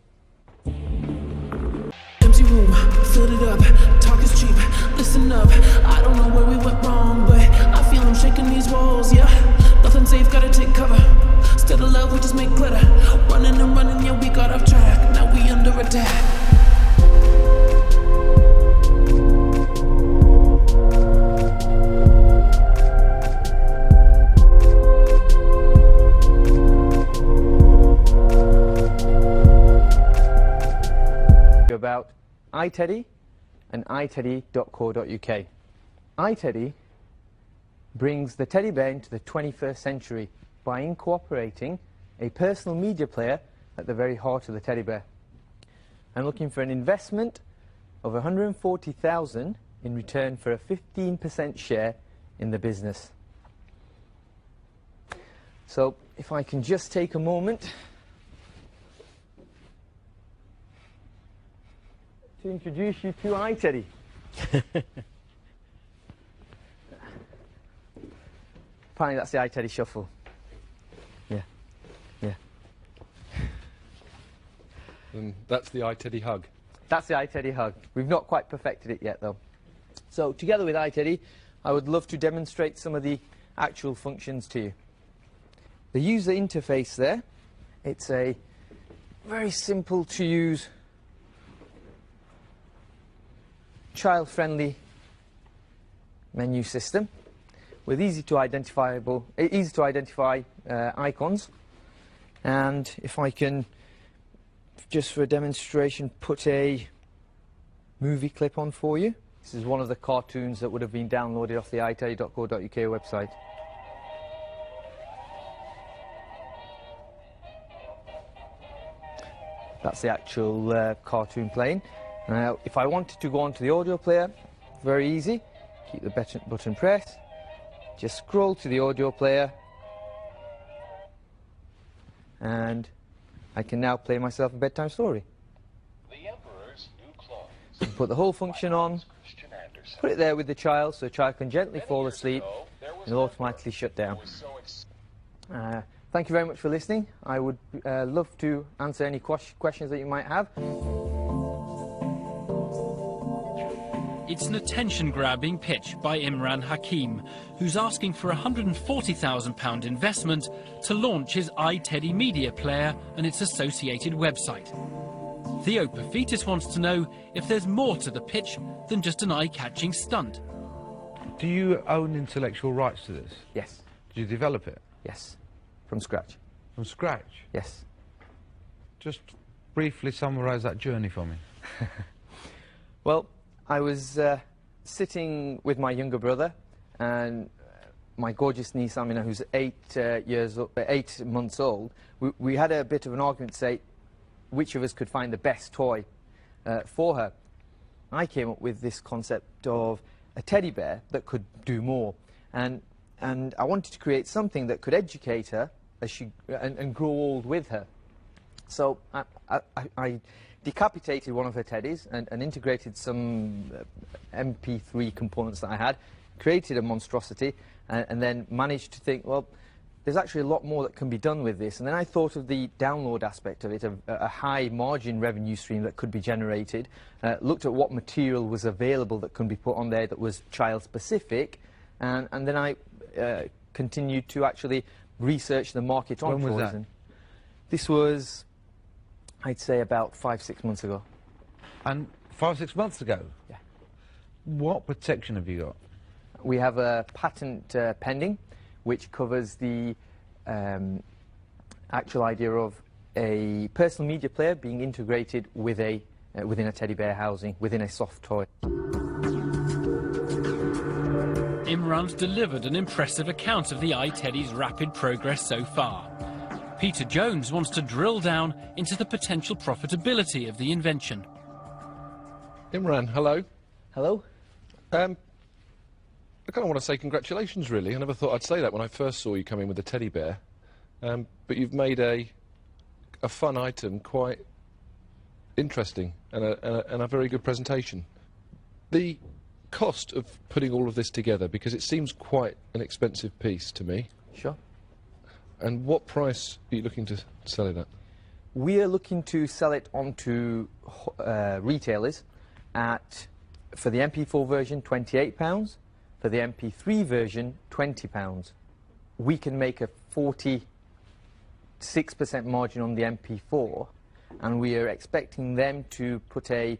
Empty room, filled it up, talk is cheap, listen up, I don't know where we went wrong, but I feel I'm shaking these walls, yeah, nothing safe, gotta take cover, instead of love we just make glitter, running and running, yeah we got off track, now we under attack.
About iTeddy and iteddy.co.uk. iTeddy brings the teddy bear into the 21st century by incorporating a personal media player at the very heart of the teddy bear. I'm looking for an investment of £140,000 in return for a 15% share in the business. So if I can just take a moment to introduce you to iTeddy. Apparently that's the iTeddy shuffle. Yeah, yeah.
And that's the iTeddy hug.
That's the iTeddy hug. We've not quite perfected it yet, though. So, together with iTeddy, I would love to demonstrate some of the actual functions to you. The user interface there, it's a very simple to use, child-friendly menu system with easy to identify icons. And if I can, just for a demonstration, put a movie clip on for you. This is one of the cartoons that would have been downloaded off the tdot.co.uk website. That's the actual cartoon playing. Now, if I wanted to go onto the audio player, very easy. Keep the button pressed. Just scroll to the audio player. And I can now play myself a bedtime story. The Emperor's New Clothes. Put the whole function on. Put it there with the child so the child can gently fall asleep and it'll automatically shut down. Thank you very much for listening. I would love to answer any questions that you might have.
It's an attention-grabbing pitch by Imran Hakim, who's asking for a £140,000 investment to launch his iTeddy media player and its associated website. Theo Pafitis wants to know if there's more to the pitch than just an eye-catching stunt.
Do you own intellectual rights to this?
Yes.
Did you develop it?
Yes. From scratch.
From scratch?
Yes.
Just briefly summarise that journey for me.
Well, I was sitting with my younger brother and my gorgeous niece Amina, who's 8 months old. We had a bit of an argument to say which of us could find the best toy for her. I came up with this concept of a teddy bear that could do more, and I wanted to create something that could educate her as and grow old with her. So I decapitated one of her teddies and integrated some MP3 components that I had, created a monstrosity, and then managed to think, well, there's actually a lot more that can be done with this. And then I thought of the download aspect of it, a high margin revenue stream that could be generated, looked at what material was available that can be put on there that was child specific, and then I continued to actually research the market on toys.
When was that?
This was, I'd say, about 5-6 months ago.
And 5-6 months ago?
Yeah.
What protection have you got?
We have a patent pending, which covers the actual idea of a personal media player being integrated with within a teddy bear housing, within a soft toy.
Imran's delivered an impressive account of the iTeddy's rapid progress so far. Peter Jones wants to drill down into the potential profitability of the invention.
Imran, hello.
Hello.
I kind of want to say congratulations, really. I never thought I'd say that when I first saw you come in with the teddy bear. But you've made a fun item quite interesting and a very good presentation. The cost of putting all of this together, because it seems quite an expensive piece to me.
Sure.
And what price are you looking to sell it at?
We are looking to sell it onto retailers at, for the MP4 version, £28. For the MP3 version, £20. We can make a 46% margin on the MP4, and we are expecting them to put a,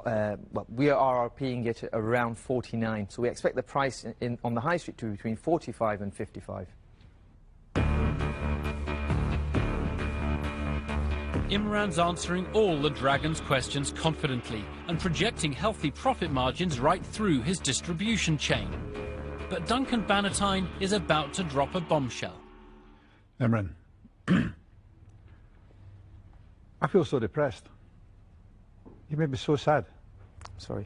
well, we are RRPing it at around 49, so we expect the price on the high street to be between 45 and 55.
Imran's answering all the Dragon's questions confidently and projecting healthy profit margins right through his distribution chain. But Duncan Bannatyne is about to drop a bombshell.
Imran, I feel so depressed. You made me so sad.
Sorry.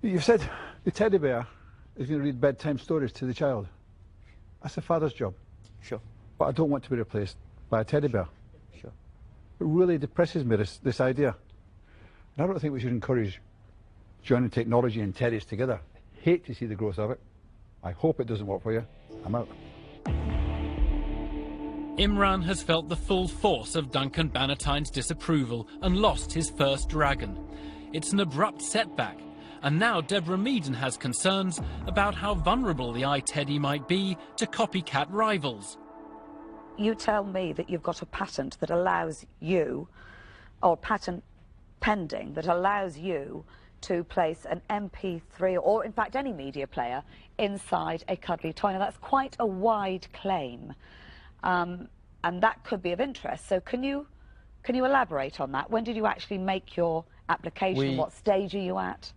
You said the teddy bear is going to read bedtime stories to the child. That's the father's job.
Sure.
But I don't want to be replaced by a teddy bear.
Sure.
It really depresses me, this idea. And I don't think we should encourage joining technology and teddies together. Hate to see the growth of it. I hope it doesn't work for you. I'm out.
Imran has felt the full force of Duncan Bannatyne's disapproval and lost his first dragon. It's an abrupt setback, and now Deborah Meaden has concerns about how vulnerable the iTeddy might be to copycat rivals.
You tell me that you've got a patent that allows you, or patent pending, that allows you to place an MP3, or in fact any media player, inside a cuddly toy. Now that's quite a wide claim, and that could be of interest. So can you elaborate on that? When did you actually make your application? What stage are you at?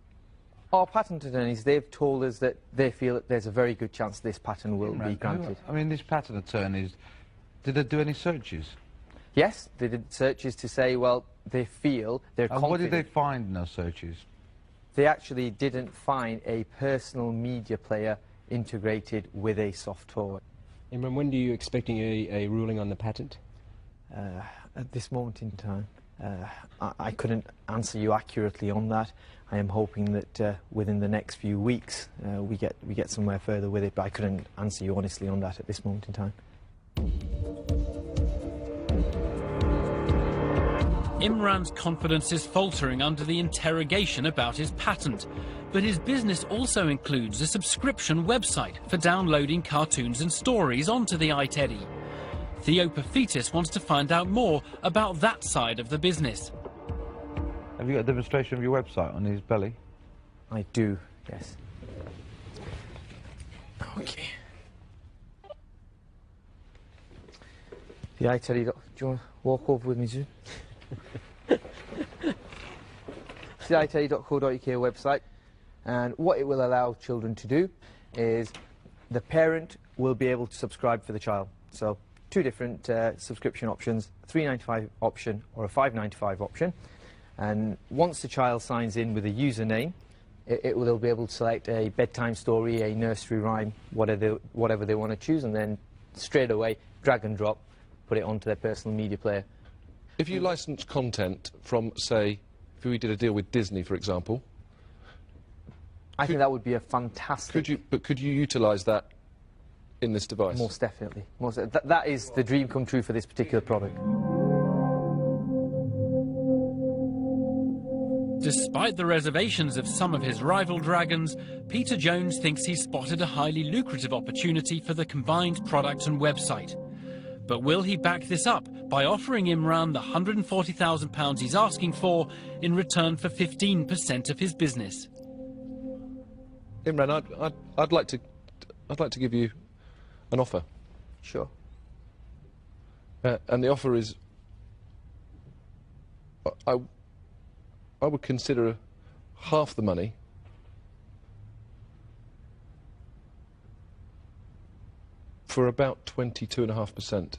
Our patent attorneys, they've told us that they feel that there's a very good chance this patent will be granted.
I mean, these patent attorneys, did they do any searches?
Yes, they did searches to say, well, they feel they're confident.
What did they find in those searches?
They actually didn't find a personal media player integrated with a soft toy.
Imran, when are you expecting a ruling on the patent?
At this moment in time, I couldn't answer you accurately on that. I am hoping that within the next few weeks we get somewhere further with it, but I couldn't answer you honestly on that at this moment in time.
Imran's confidence is faltering under the interrogation about his patent, but his business also includes a subscription website for downloading cartoons and stories onto the iTeddy. Theo Paphitis wants to find out more about that side of the business.
Have you got a demonstration of your website on his belly?
I do, yes. Okay. The iTeddy, do you want to walk over with me, Jude? It's the iteddy.co.uk website, and what it will allow children to do is the parent will be able to subscribe for the child. So two different subscription options, a £3.95 option or a £5.95 option, and once the child signs in with a username, they'll be able to select a bedtime story, a nursery rhyme, whatever they want to choose, and then straight away drag and drop, put it onto their personal media player.
If you license content from, say, if we did a deal with Disney, for example...
I think that would be a fantastic...
Could you utilise that in this device?
Most definitely. That is the dream come true for this particular product.
Despite the reservations of some of his rival dragons, Peter Jones thinks he's spotted a highly lucrative opportunity for the combined product and website. But will he back this up by offering Imran the £140,000 he's asking for in return for 15% of his business?
Imran, I'd like to give you an offer.
Sure.
And the offer is, I would consider half the money for about 22.5%.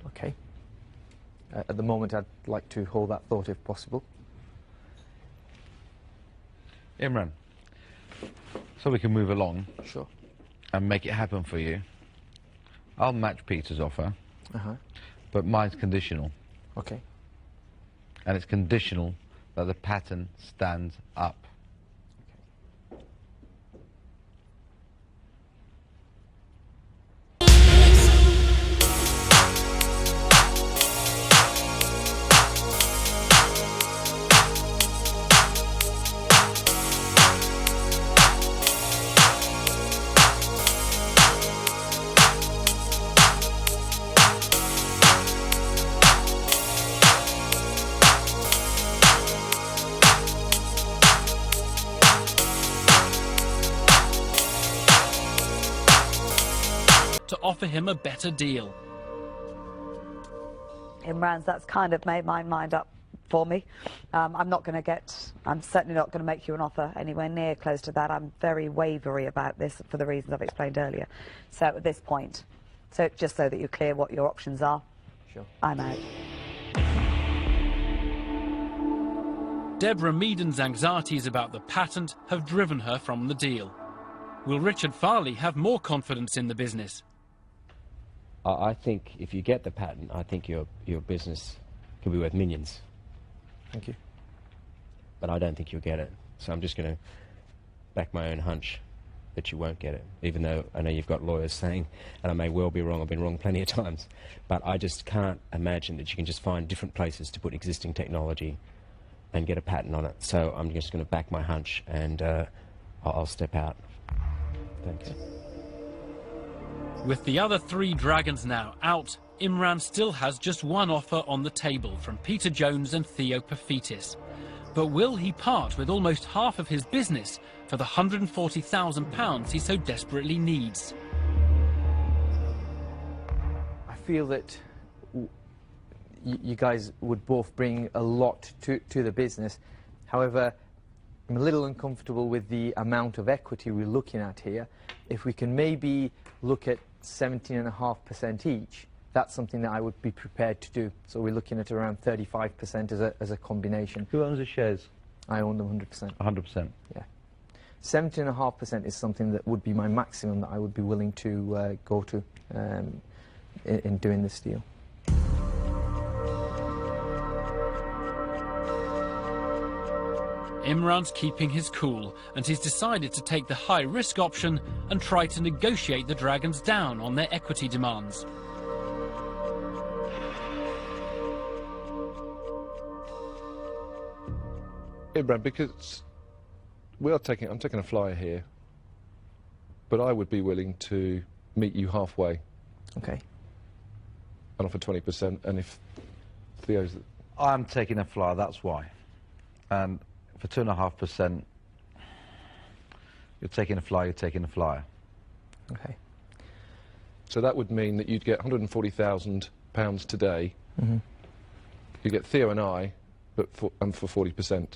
Okay. At the moment, I'd like to hold that thought if possible.
Imran, so we can move along.
Sure.
And make it happen for you. I'll match Peter's offer.
Uh-huh.
But mine's conditional.
Okay.
And it's conditional that the pattern stands up.
To offer him a better deal.
Imran's, that's kind of made my mind up for me. I'm certainly not going to make you an offer anywhere near close to that. I'm very wavery about this for the reasons I've explained earlier. So at this point, so just so that you're clear what your options are,
sure,
I'm out.
Deborah Meaden's anxieties about the patent have driven her from the deal. Will Richard Farley have more confidence in the business?
I think if you get the patent, I think your business can be worth millions.
Thank you.
But I don't think you'll get it. So I'm just going to back my own hunch. that you won't get it, even though I know you've got lawyers saying, and I may well be wrong, I've been wrong plenty of times, but I just can't imagine that you can just find different places to put existing technology and get a patent on it. So I'm just going to back my hunch, and I'll step out. Thanks.
With the other 3 dragons now out, Imran still has just one offer on the table from Peter Jones and Theo Paphitis. But will he part with almost half of his business for the £140,000 he so desperately needs?
I feel that you guys would both bring a lot to the business. However, I'm a little uncomfortable with the amount of equity we're looking at here. If we can maybe look at 17.5% each, that's something that I would be prepared to do. So we're looking at around 35% as a combination.
Who owns the shares?
I own them 100%.
100%?
Yeah. 17.5% is something that would be my maximum that I would be willing to go to in doing this deal.
Imran's keeping his cool, and he's decided to take the high-risk option and try to negotiate the dragons down on their equity demands.
Imran, because I'm taking a flyer here, but I would be willing to meet you halfway.
Okay.
And offer 20%, and if Theo's...
I'm taking a flyer, that's why. And for 2.5%, you're taking a flyer, you're taking a flyer.
Okay.
So that would mean that you'd get £140,000 today.
Mm-hmm.
You get Theo and I, but for 40%.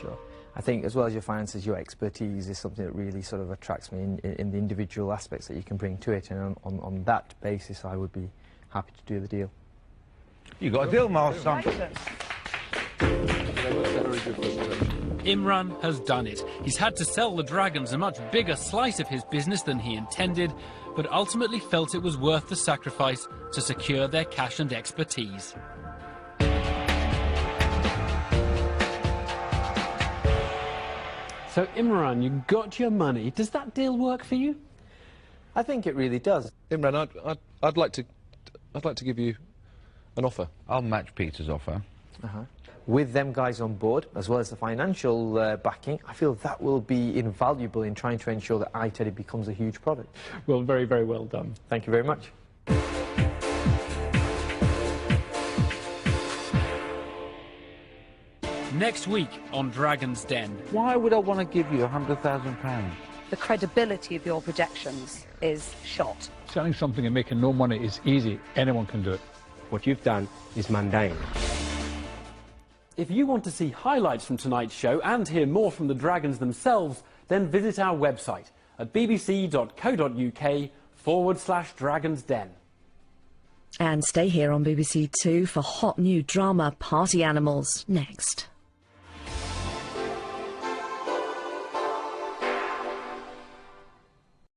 Sure. I think as well as your finances, your expertise is something that really sort of attracts me in the individual aspects that you can bring to it, and on that basis I would be happy to do the deal.
You got a deal, Miles, son.
Imran has done it. He's had to sell the dragons a much bigger slice of his business than he intended, but ultimately felt it was worth the sacrifice to secure their cash and expertise.
So, Imran, you got your money. Does that deal work for you?
I think it really does.
Imran, I'd like to give you an offer.
I'll match Peter's offer.
With them guys on board, as well as the financial backing, I feel that will be invaluable in trying to ensure that iTeddy becomes a huge product.
Well, very, very well done.
Thank you very much.
Next week on Dragon's Den.
Why would I want to give you £100,000?
The credibility of your projections is shot.
Selling something and making no money is easy. Anyone can do it.
What you've done is mundane.
If you want to see highlights from tonight's show and hear more from the dragons themselves, then visit our website at bbc.co.uk/dragonsden.
And stay here on BBC Two for hot new drama Party Animals next.